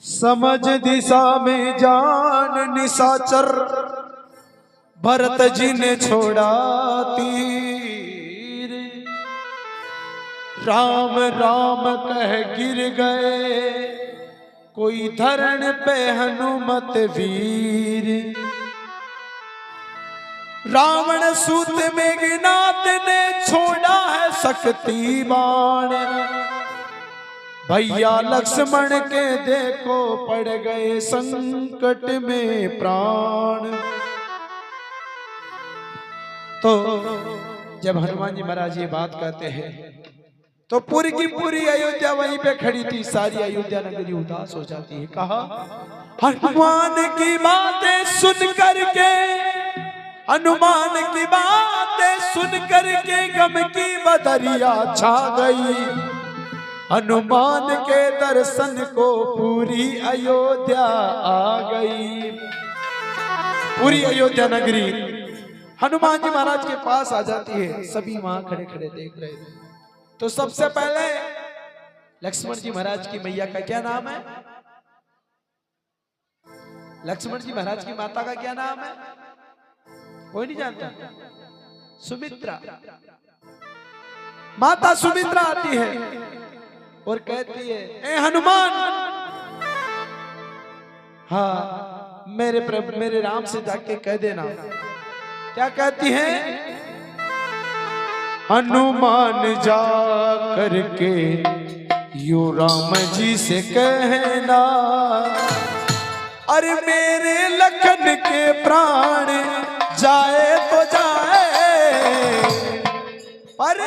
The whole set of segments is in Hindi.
समझ दिशा में जान निशाचर, भरत जी ने छोड़ा तीर। राम राम कह गिर गए कोई धरण पे हनुमत वीर। रावण सूत मेघनाथ ने छोड़ा है शक्ति बाण। भैया लक्ष्मण के देखो पड़ गए संकट में प्राण। तो जब हनुमान जी महाराज ये बात कहते हैं तो पूरी की पूरी अयोध्या वहीं पे खड़ी थी। सारी अयोध्या नगरी उदास हो जाती है। कहा हनुमान की बातें सुन करके, हनुमान की बातें सुन करके गम की बदरिया छा गई। हनुमान के दर्शन को पूरी अयोध्या आ गई। पूरी अयोध्या नगरी हनुमान जी महाराज के पास आ जाती है। सभी वहां खड़े खड़े देख रहे थे। तो सबसे पहले लक्ष्मण जी महाराज की मैया का क्या नाम है? लक्ष्मण जी महाराज की माता का क्या नाम है? कोई नहीं जानता? सुमित्रा। माता सुमित्रा आती है और कहती है, ए हनुमान, हाँ मेरे राम से जाके कह देना। क्या कहती है? हनुमान जा करके यू राम जी से कहना, अरे मेरे लखन के प्राण जाए तो जाए, पर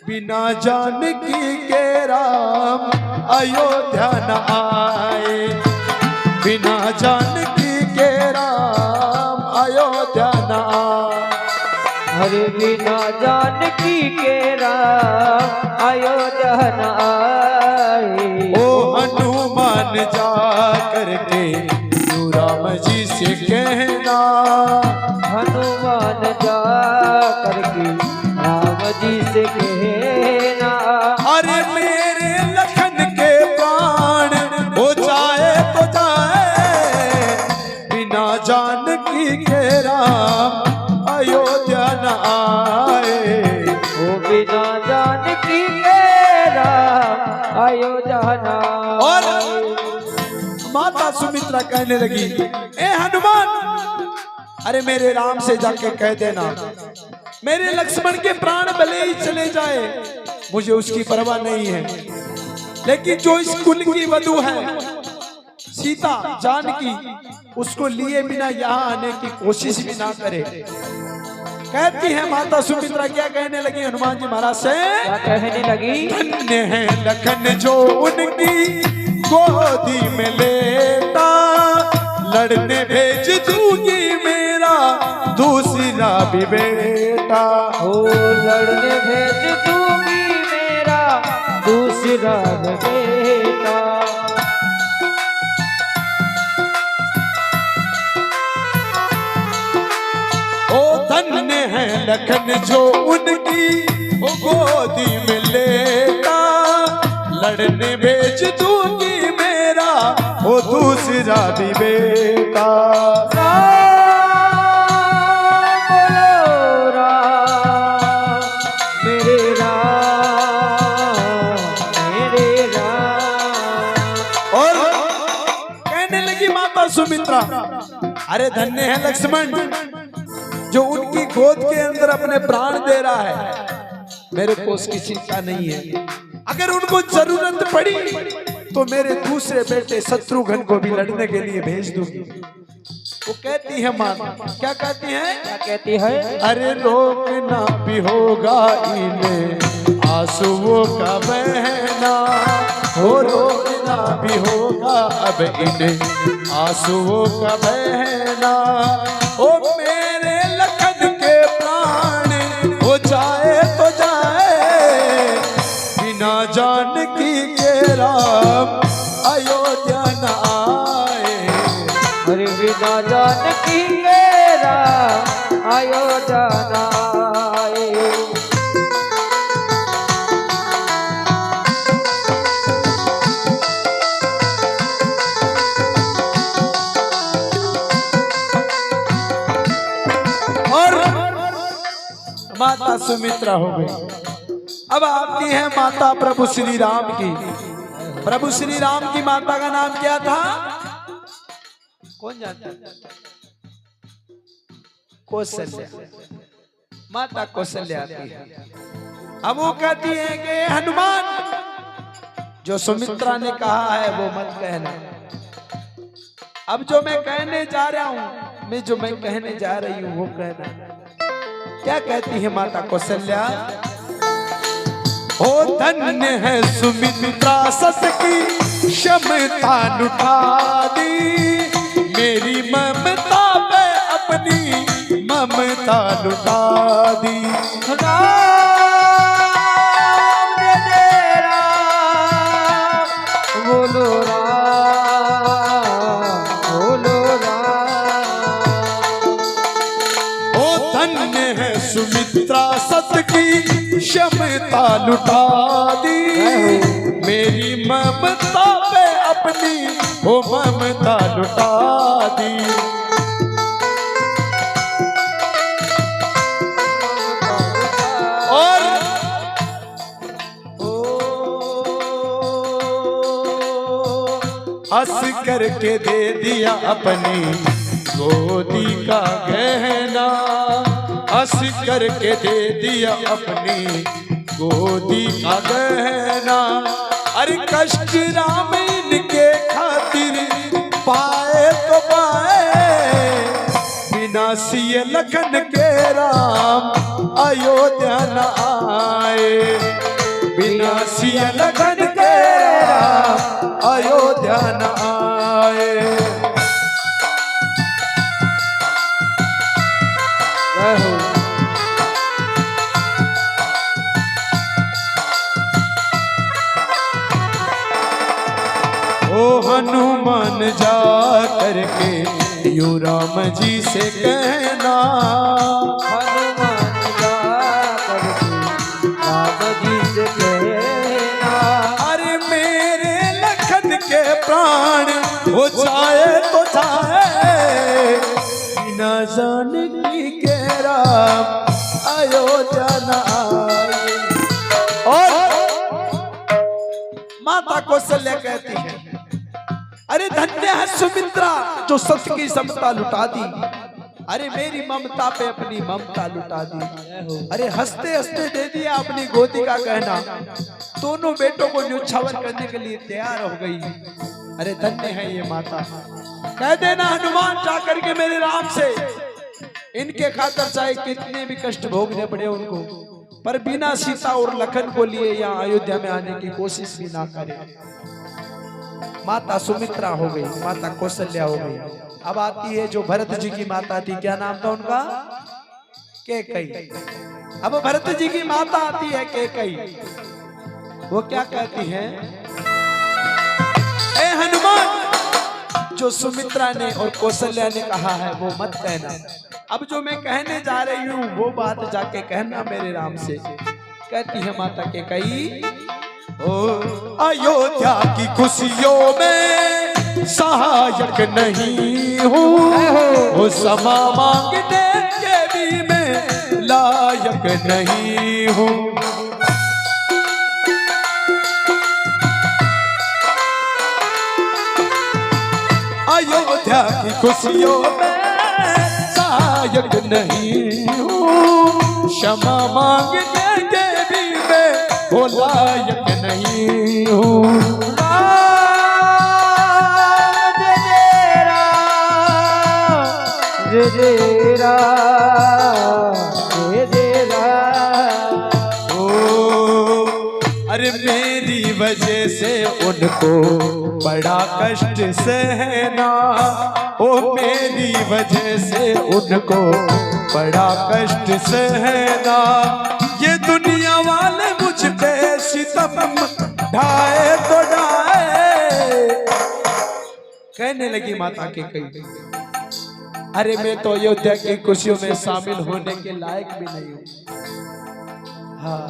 बिना जानकी के राम अयोध्या न आए। बिना जानकी के राम अयोध्या न आए। अरे बिना जानकी के राम अयोध्या न आए। ओ हनुमान जा करके यू राम जी से कहना, हनुमान जा करके राम जी से कहना, अरे मेरे लखन के प्राण हो जाए तो जाए, बिना जानकी के राम अयोध्या न आए। वो बिना जानकी के राम अयोध्या न और आए। माता सुमित्रा कहने लगी, ए हनुमान, अरे मेरे राम से जाके कह देना, मेरे लक्ष्मण के प्राण भले ही चले जाए, मुझे उसकी परवाह नहीं है, लेकिन जो इस कुल की वधू है सीता जानकी, उसको लिए बिना यहाँ आने की कोशिश भी ना करे। कहती है माता सुमित्रा, क्या कहने लगी हनुमान जी महाराज से? क्या कहने लगी? धन्य है लखन जो उनकी गोदी में लेता, लड़ने भेज दूंगी मेरा दूसरा भी बेटा। ओ लड़ने भेज दूंगी मेरा दूसरा बेटा। ओ धन्य है लखन जो उनकी गोदी में लेता, लड़ने भेज दूंगी मेरा वो दूसरा भी बेटा। सुमित्रा, अरे धन्य है लक्ष्मण जो उनकी गोद के अंदर अपने प्राण दे रहा है। मेरे को उसकी चिंता नहीं है। अगर उनको जरूरत पड़ी तो मेरे दूसरे बेटे शत्रुघ्न को भी लड़ने के लिए भेज दूंगी। वो कहती है मां, क्या कहती है? क्या कहती है? अरे रोकना भी होगा इन्हें आंसुओं का बहना, हो रोकना भी होगा अब इन्हें आंसुओं का बहना। ओ मेरे लखन के प्राण हो जाए तो जाए, बिना जानकी के राम अयोध्या न आए। अरे बिना जानकी के राम अयोध्या न आए। माता सुमित्रा हो गई। अब आती है माता प्रभु श्री राम की। प्रभु श्री राम की माता का नाम क्या था? कौन जानता है? कौशल्या। माता कौशल्या आती है। अब वो कहती है कि हनुमान, जो सुमित्रा ने कहा है वो मत कहना। अब जो मैं कहने जा रहा हूं, मैं कहने जा रही हूं वो कहना। क्या कहती है माता कौशल्या? ओ धन्य है सुमित्रा सस की क्षमता लुटा दी, मेरी ममता पे अपनी ममता लुटा दी। बोलो राम, बोलो राम। ओ धन्य है सुमित्रा सत की क्षमता लुटा दी, मेरी ममता पे अपनी वो ममता लुटा दी। और हंस करके दे दिया अपनी गोदी का गहना, हंस करके दे दिया अपनी गोदी का गहना। अरे कष्ट राम इनके खातिर पाए तो पाए, बिना सिए लखन के राम अयोध्या न आए, बिना सिए लखन के राम अयोध्या न आए। ओ हनुमान जा करके यू राम जी से कहना, हनुमान जा करके राम जी से कहना। अरे मेरे लखन के प्राण हो जाए तो जाए, बिना जानकी के राम अयोध्या न आए। और माता कौशल्या कहती है, अरे धन्य है सुमित्रा जो सत की समता लुटा दी, अरे मेरी ममता पे अपनी ममता लुटा दी। अरे हंसते हंसते दे दिया अपनी गोदी का गहना, दोनों बेटों को न्योछावर करने के लिए तैयार हो गई। अरे धन्य है ये माता। कह देना हनुमान जाकर के मेरे राम से, इनके खातर चाहे कितने भी कष्ट भोगने पड़े उनको, पर बिना सीता और लखन को लिए यहाँ अयोध्या में आने की कोशिश भी ना करे। माता सुमित्रा हो गई, माता कौशल्या हो गई। अब आती है जो भरत जी की माता थी, क्या नाम था उनका? कैकेयी। अब भरत जी की माता आती है कैकेयी, वो क्या कहती है? ए हनुमान, जो सुमित्रा ने और कौशल्या ने कहा है वो मत कहना। अब जो मैं कहने जा रही हूँ वो बात जाके कहना मेरे राम से। कहती है माता कैकेयी, ओ अयोध्या की खुशियों में सहायक नहीं हूँ, वो समा मांगने के भी मैं लायक नहीं हूँ। अयोध्या की खुशियों में सहायक नहीं हूँ, क्षमा मांगने के भी मैं वो लायक नहीं हूँ। अरे मेरी वजह से उनको बड़ा कष्ट सहना, ओ मेरी वजह से उनको बड़ा कष्ट सहना। ये दुनिया वाले मुझ पे सितम ढाए तो ढाए। कहने लगी माता कैकेयी, अरे मैं तो अयोध्या की खुशियों में शामिल होने के लायक भी नहीं हूँ। हाँ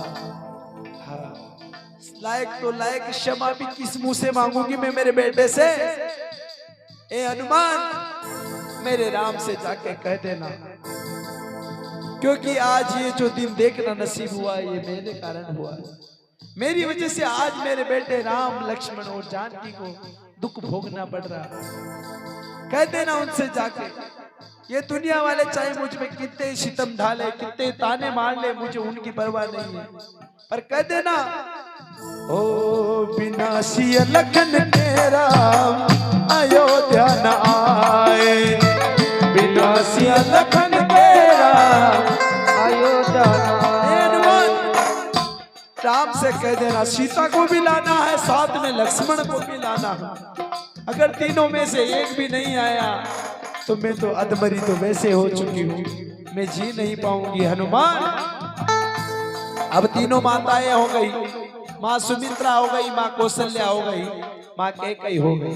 लायक तो लायक, क्षमा भी किस मुंह से मांगूंगी मैं मेरे बेटे से? ए हनुमान, मेरे राम से जाके कह देना क्योंकि आज ये जो दिन देखना नसीब हुआ ये मेरे कारण हुआ है। मेरी वजह से आज मेरे बेटे राम लक्ष्मण और जानकी को दुख भोगना पड़ रहा है। कह देना उनसे जाके, ये दुनिया वाले चाहे मुझ में कितने सितम ढाले, कितने ताने मार ले, मुझे उनकी परवाह नहीं है। पर कह देना, ओ विनाशी लखन तेरा अयोध्या न आए, विनाशी लखन तेरा अयोध्या न राम से कह देना सीता को भी लाना है, साथ में लक्ष्मण को भी लाना है। अगर तीनों में से एक भी नहीं आया तो मैं तो अधमरी तो वैसे हो चुकी हूँ, मैं जी नहीं पाऊंगी हनुमान। अब तीनों माताएं हो गई, माँ सुमित्रा हो गई, माँ कौशल्या हो गई, माँ कैकेयी हो गई।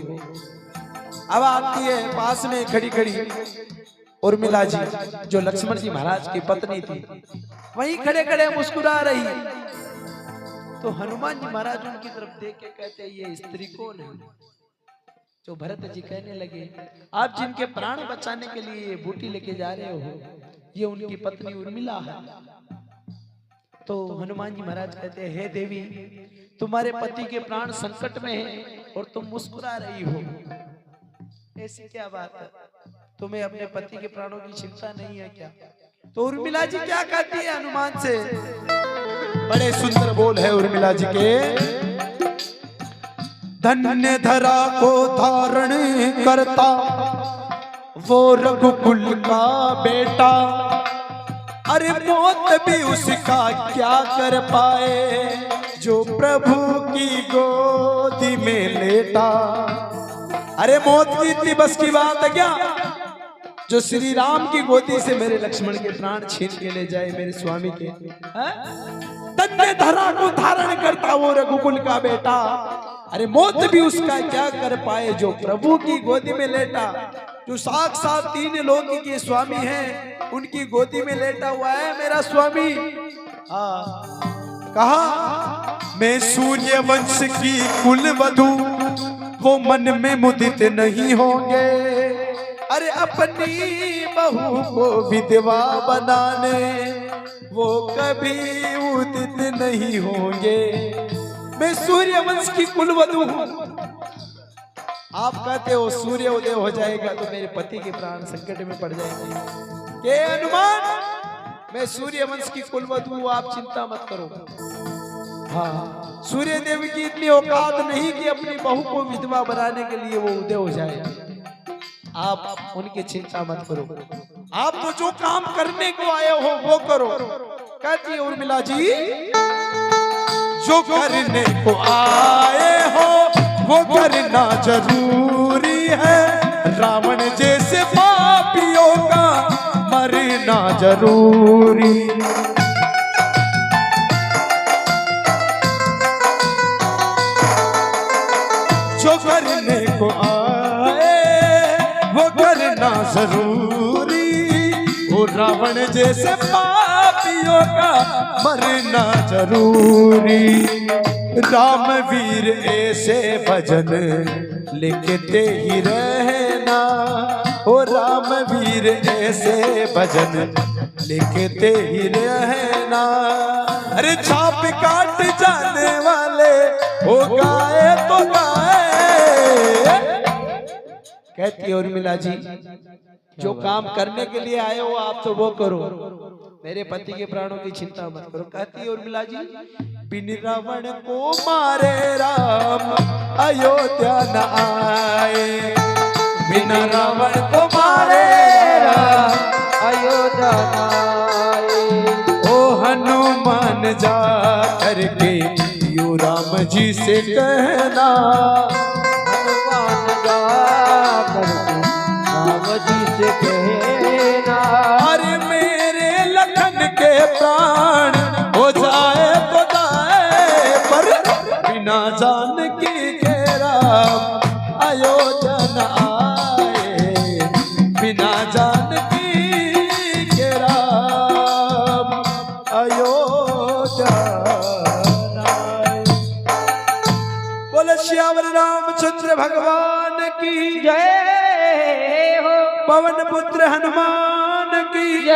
अब आती है पास में खड़ी खड़ी उर्मिला जी, जो लक्ष्मण जी महाराज की पत्नी थी, वहीं खड़े खड़े मुस्कुरा रही। तो हनुमान जी महाराज उनकी तरफ देख के कहते, ये स्त्री कौन है? जो भरत जी कहने लगे, आप जिनके प्राण बचाने के लिए बूटी लेके जा रहे हो, ये उनकी पत्नी उर्मिला है। तो हनुमान जी महाराज कहते हैं, हे देवी, तुम्हारे पति के प्राण संकट में हैं और तुम मुस्कुरा रही हो, ऐसी क्या बात है? तुम्हें अपने पति के प्राणों की चिंता नहीं है क्या? तो उर्मिला जी क्या कहती है हनुमान से? बड़े सुंदर बोल है उर्मिला जी के, धन्य धरा को धारण करता वो रघुकुल का बेटा, अरे मौत भी उसका क्या कर पाए जो प्रभु की गोदी में लेटा। अरे मौत की इतनी बस की बात है क्या जो श्री राम की गोदी से मेरे लक्ष्मण के प्राण छीन के ले जाए, मेरे स्वामी के? तन्ने धरा को धारण करता वो रघुकुल का बेटा, अरे मौत भी उसका क्या कर पाए जो प्रभु की गोदी में लेटा। जो साक्षात तीन लोक के स्वामी हैं, उनकी गोदी में लेटा हुआ है मेरा स्वामी। कहा, मैं सूर्य वंश की कुल वधू, वो मन में मुदित नहीं होंगे, अरे अपनी बहू को विधवा बनाने वो कभी उदित नहीं होंगे। मैं सूर्य वंश की कुलवधू हूँ। आप कहते हो सूर्य उदय हो जाएगा तो मेरे पति के प्राण संकट में पड़ जाएंगे। के हनुमान, मैं सूर्य वंश की कुलवधू हूँ, आप चिंता मत करो। हाँ, सूर्य देव की इतनी औकात नहीं कि अपनी बहू को विधवा बनाने के लिए वो उदय हो जाए। आप उनकी चिंता मत करो, आप तो जो काम करने को आए हो वो करो। कहती है उर्मिला जी, जो करने को आए हो वो करना जरूरी है, रावण जैसे पापियों का मरना जरूरी। जो करने को आए वो करना जरूरी, वो रावण जैसे पापियों का मरना जरूरी। राम वीर ऐसे भजन लिखते ही रहना, ओ राम वीर ऐसे भजन लिखते ही रहना। अरे छाप काट जाने वाले हो गाए तो गाए। कहती है उर्मिला जी, जो काम करने के लिए आए हो आप तो वो करो, मेरे पति के प्राणों की चिंता मत करो। कहती है उर्मिला जी, बिन रावण को मारे राम अयोध्या न आए, बिना रावण को मारे राम अयोध्या न आए। ओ हनुमान जा करके यू राम जी से कहना, हनुमान जा करके राम जी से कहना, अरे मेरे लखन के प्राण हो जाए तो जाए, पर बिना जानकी के राम अयोध्या न आए, बिना जानकी के राम अयोध्या न आए। बोले श्यावर रामचंद्र भगवान की जय हो, पवन पुत्र हनुमान की जय।